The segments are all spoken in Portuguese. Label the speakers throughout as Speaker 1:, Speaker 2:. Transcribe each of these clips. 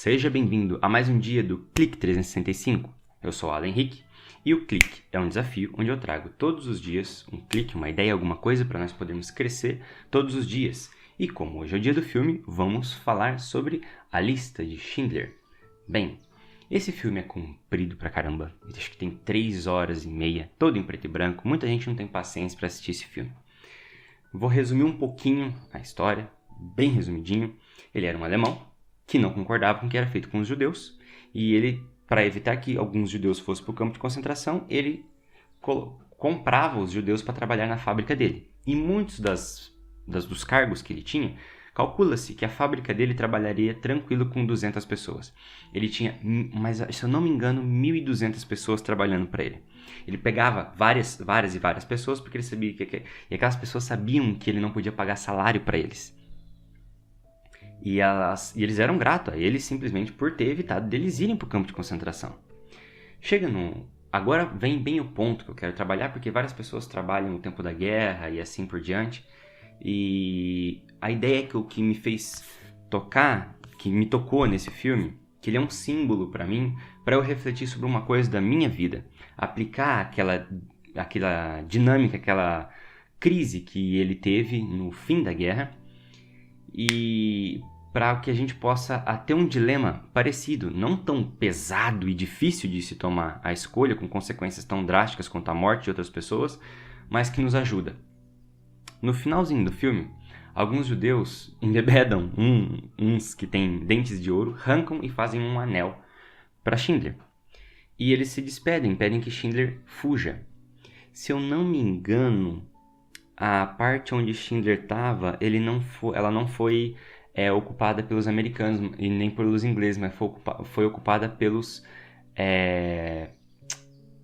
Speaker 1: Seja bem-vindo a mais um dia do Clique 365. Eu sou Alan Henrique e o Clique é um desafio onde eu trago todos os dias um clique, uma ideia, alguma coisa para nós podermos crescer todos os dias. E como hoje é o dia do filme, vamos falar sobre A Lista de Schindler. Bem, esse filme é comprido pra caramba, acho que tem 3 horas e meia, todo em preto e branco, muita gente não tem paciência para assistir esse filme. Vou resumir um pouquinho a história, bem resumidinho. Ele era um alemão que não concordava com o que era feito com os judeus, e ele, para evitar que alguns judeus fossem para o campo de concentração, ele comprava os judeus para trabalhar na fábrica dele. E muitos dos cargos que ele tinha, calcula-se que a fábrica dele trabalharia tranquilo com 200 pessoas. Ele tinha, mas se eu não me engano, 1.200 pessoas trabalhando para ele. Ele pegava várias pessoas porque ele sabia e aquelas pessoas sabiam que ele não podia pagar salário para eles. E eles eram gratos a ele simplesmente por ter evitado deles irem para o campo de concentração. Agora vem bem o ponto que eu quero trabalhar, porque várias pessoas trabalham no tempo da guerra e assim por diante. E a ideia que me fez tocar, que me tocou nesse filme, que ele é um símbolo para mim, para eu refletir sobre uma coisa da minha vida. Aplicar aquela dinâmica, aquela crise que ele teve no fim da guerra, e para que a gente possa ter um dilema parecido, não tão pesado e difícil de se tomar a escolha, com consequências tão drásticas quanto a morte de outras pessoas, mas que nos ajuda. No finalzinho do filme, alguns judeus embebedam uns que têm dentes de ouro, arrancam e fazem um anel para Schindler. E eles se despedem, pedem que Schindler fuja. Se eu não me engano, a parte onde Schindler estava, ela não foi ocupada pelos americanos e nem pelos ingleses, mas foi ocupada pelos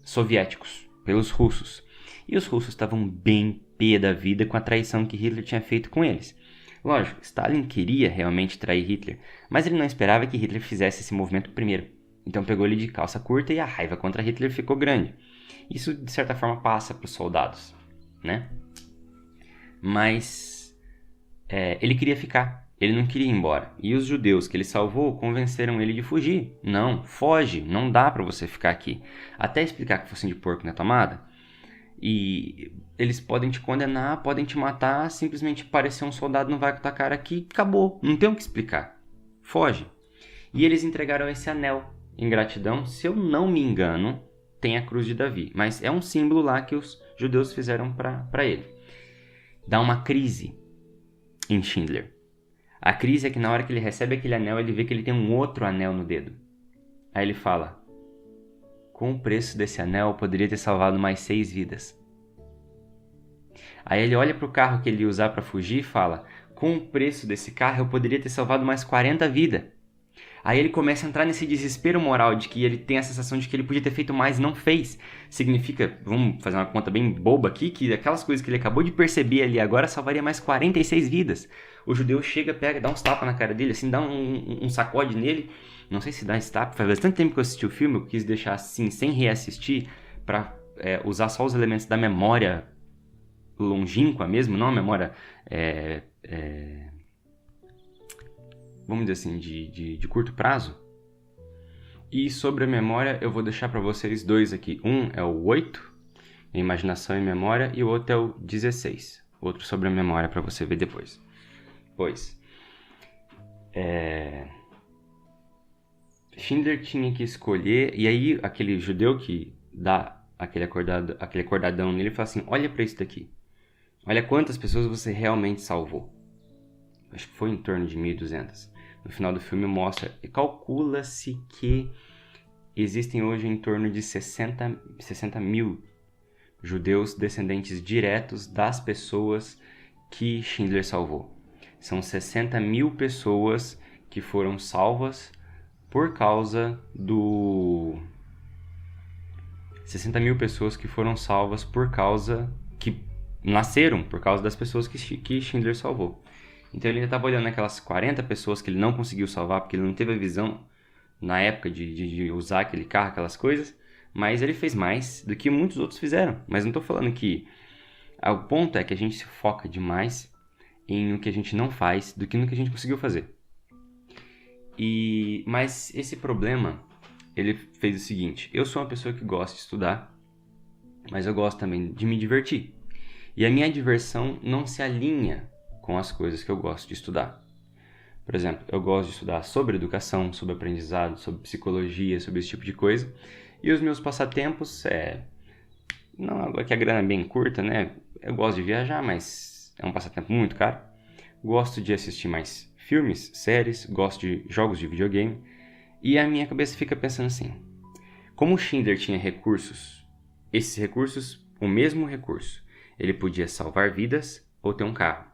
Speaker 1: soviéticos, pelos russos. E os russos estavam bem pé da vida com a traição que Hitler tinha feito com eles. Lógico, Stalin queria realmente trair Hitler, mas ele não esperava que Hitler fizesse esse movimento primeiro. Então pegou ele de calça curta e a raiva contra Hitler ficou grande. Isso, de certa forma, passa para os soldados, né? Mas ele queria ficar, ele não queria ir embora. E os judeus que ele salvou convenceram ele de fugir. Não, foge, não dá para você ficar aqui. Até explicar que fossem de porco na tomada. E eles podem te condenar, podem te matar, simplesmente parecer um soldado no vai com tua cara aqui, acabou, não tem o que explicar. Foge. E eles entregaram esse anel em gratidão, se eu não me engano, tem a cruz de Davi. Mas é um símbolo lá que os judeus fizeram para ele. Dá uma crise em Schindler. A crise é que na hora que ele recebe aquele anel, ele vê que ele tem um outro anel no dedo. Aí ele fala: com o preço desse anel, eu poderia ter salvado mais 6 vidas. Aí ele olha para o carro que ele ia usar para fugir e fala: com o preço desse carro, eu poderia ter salvado mais 40 vidas. Aí ele começa a entrar nesse desespero moral de que ele tem a sensação de que ele podia ter feito mais e não fez. Significa, vamos fazer uma conta bem boba aqui, que aquelas coisas que ele acabou de perceber ali agora salvaria mais 46 vidas. O judeu chega, pega, dá uns tapas na cara dele, assim, dá um sacode nele. Não sei se dá esse tapa, faz bastante tempo que eu assisti o filme, eu quis deixar assim, sem reassistir, para usar só os elementos da memória longínqua mesmo, não a memória... vamos dizer assim, de curto prazo. E sobre a memória, eu vou deixar para vocês 2 aqui. Um é o 8, Imaginação e Memória, e o outro é o 16. Outro sobre a memória para você ver depois. Schindler tinha que escolher, e aí aquele judeu que dá aquele acordadão nele fala assim: olha para isso daqui. Olha quantas pessoas você realmente salvou. Acho que foi em torno de 1.200. No final do filme mostra, e calcula-se que existem hoje em torno de 60 mil judeus descendentes diretos das pessoas que Schindler salvou. São 60 mil pessoas que foram salvas por causa 60 mil pessoas que foram salvas que nasceram por causa das pessoas que Schindler salvou. Então ele ainda estava olhando aquelas 40 pessoas que ele não conseguiu salvar, porque ele não teve a visão na época de usar aquele carro, aquelas coisas, mas ele fez mais do que muitos outros fizeram. Mas não estou falando que... O ponto é que a gente se foca demais em o que a gente não faz do que no que a gente conseguiu fazer. Mas esse problema, ele fez o seguinte: eu sou uma pessoa que gosta de estudar, mas eu gosto também de me divertir. E a minha diversão não se alinha com as coisas que eu gosto de estudar. Por exemplo, eu gosto de estudar sobre educação, sobre aprendizado, sobre psicologia, sobre esse tipo de coisa. E os meus passatempos não, agora que a grana é bem curta, né? Eu gosto de viajar, mas é um passatempo muito caro. Gosto de assistir mais filmes, séries, gosto de jogos de videogame. E a minha cabeça fica pensando assim: como o Schindler tinha recursos, esses recursos, o mesmo recurso, ele podia salvar vidas ou ter um carro.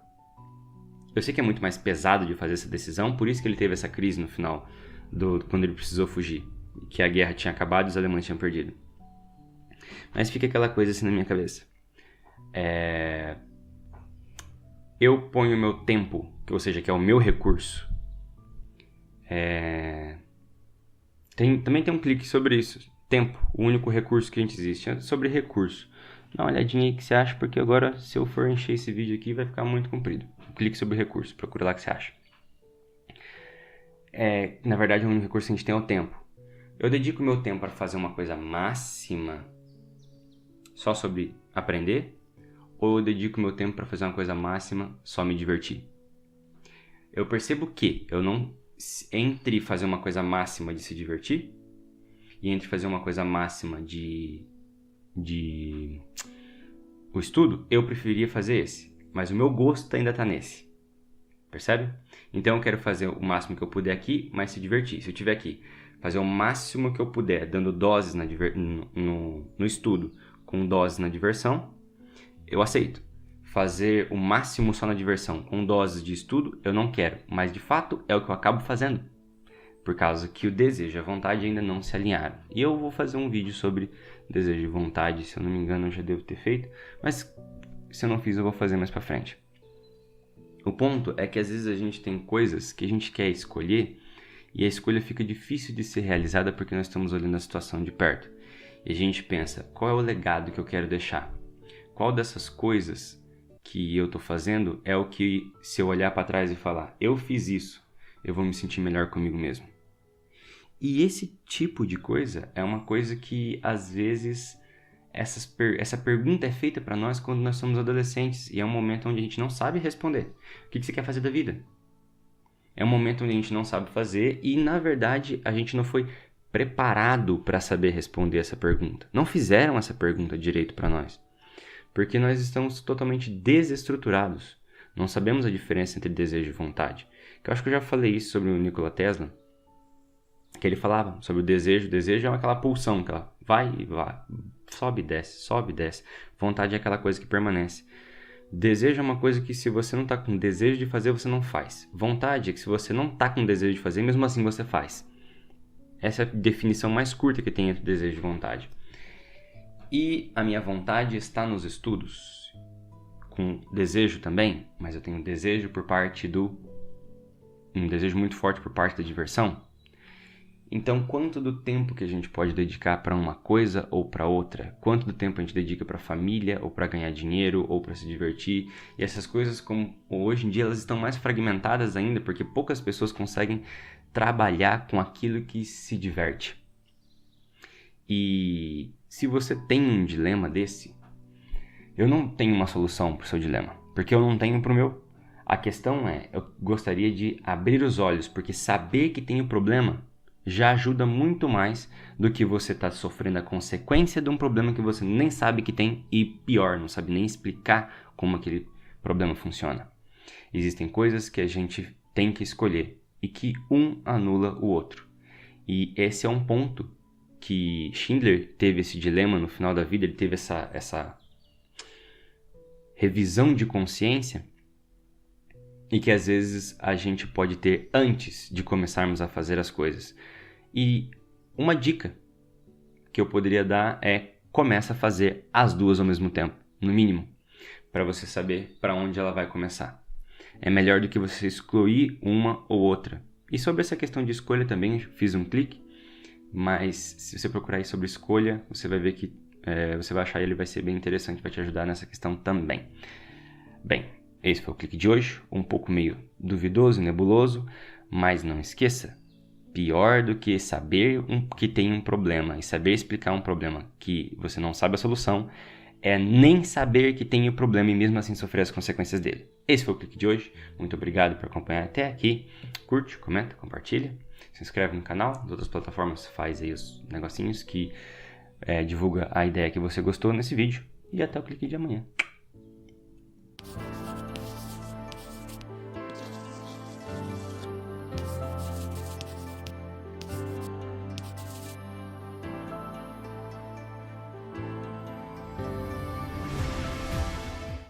Speaker 1: Eu sei que é muito mais pesado de fazer essa decisão, por isso que ele teve essa crise no final, quando ele precisou fugir, que a guerra tinha acabado e os alemães tinham perdido. Mas fica aquela coisa assim na minha cabeça. Eu ponho o meu tempo, ou seja, que é o meu recurso. Também tem um clique sobre isso. Tempo, o único recurso que a gente existe. É sobre recurso. Dá uma olhadinha aí que você acha, porque agora, se eu for encher esse vídeo aqui, vai ficar muito comprido. Clique sobre recurso, procura lá o que você acha. Na verdade, o único recurso que a gente tem é o tempo. Eu dedico meu tempo para fazer uma coisa máxima só sobre aprender, ou eu dedico meu tempo para fazer uma coisa máxima só me divertir? Eu percebo que eu não, entre fazer uma coisa máxima de se divertir e entre fazer uma coisa máxima de o estudo, eu preferiria fazer esse, mas o meu gosto ainda tá nesse. Percebe? Então eu quero fazer o máximo que eu puder aqui, mas se divertir. Se eu tiver aqui, fazer o máximo que eu puder, dando doses no estudo, com doses na diversão, eu aceito. Fazer o máximo só na diversão, com doses de estudo, eu não quero. Mas de fato é o que eu acabo fazendo, por causa que o desejo e a vontade ainda não se alinharam. E eu vou fazer um vídeo sobre desejo e vontade, se eu não me engano eu já devo ter feito, mas se eu não fiz eu vou fazer mais pra frente. O ponto é que às vezes a gente tem coisas que a gente quer escolher e a escolha fica difícil de ser realizada porque nós estamos olhando a situação de perto. E a gente pensa, qual é o legado que eu quero deixar? Qual dessas coisas que eu tô fazendo é o que, se eu olhar para trás e falar, eu fiz isso, eu vou me sentir melhor comigo mesmo? E esse tipo de coisa é uma coisa que, às vezes, essa pergunta é feita para nós quando nós somos adolescentes. E é um momento onde a gente não sabe responder. O que você quer fazer da vida? É um momento onde a gente não sabe fazer e, na verdade, a gente não foi preparado para saber responder essa pergunta. Não fizeram essa pergunta direito para nós. Porque nós estamos totalmente desestruturados. Não sabemos a diferença entre desejo e vontade. Eu acho que eu já falei isso sobre o Nikola Tesla, que ele falava sobre o desejo. O desejo é aquela pulsão que ela vai e vai, sobe e desce, sobe e desce. Vontade é aquela coisa que permanece. Desejo é uma coisa que, se você não está com desejo de fazer, você não faz. Vontade é que, se você não está com desejo de fazer, mesmo assim você faz. Essa é a definição mais curta que tem entre desejo e vontade. E a minha vontade está nos estudos, com desejo também, mas eu tenho desejo por parte um desejo muito forte por parte da diversão. Então, quanto do tempo que a gente pode dedicar para uma coisa ou para outra? Quanto do tempo a gente dedica para a família, ou para ganhar dinheiro, ou para se divertir? E essas coisas, como hoje em dia, elas estão mais fragmentadas ainda, porque poucas pessoas conseguem trabalhar com aquilo que se diverte. E se você tem um dilema desse, eu não tenho uma solução para o seu dilema, porque eu não tenho para o meu. A questão é, eu gostaria de abrir os olhos, porque saber que tem o problema já ajuda muito mais do que você estar sofrendo a consequência de um problema que você nem sabe que tem e, pior, não sabe nem explicar como aquele problema funciona. Existem coisas que a gente tem que escolher e que um anula o outro. E esse é um ponto que Schindler teve esse dilema no final da vida, ele teve essa revisão de consciência, e que às vezes a gente pode ter antes de começarmos a fazer as coisas. E uma dica que eu poderia dar é: começa a fazer as duas ao mesmo tempo, no mínimo, para você saber para onde ela vai começar. É melhor do que você excluir uma ou outra. E sobre essa questão de escolha também fiz um clique, mas se você procurar aí sobre escolha, você vai ver que você vai achar ele vai ser bem interessante, vai te ajudar nessa questão também. Bem, esse foi o clique de hoje, um pouco meio duvidoso, nebuloso, mas não esqueça, Pior do que saber que tem um problema e saber explicar um problema que você não sabe a solução é nem saber que tem o problema e mesmo assim sofrer as consequências dele. Esse foi o clique de hoje. Muito obrigado por acompanhar até aqui. Curte, comenta, compartilha. Se inscreve no canal. Nas outras plataformas faz aí os negocinhos que divulga a ideia que você gostou nesse vídeo. E até o clique de amanhã.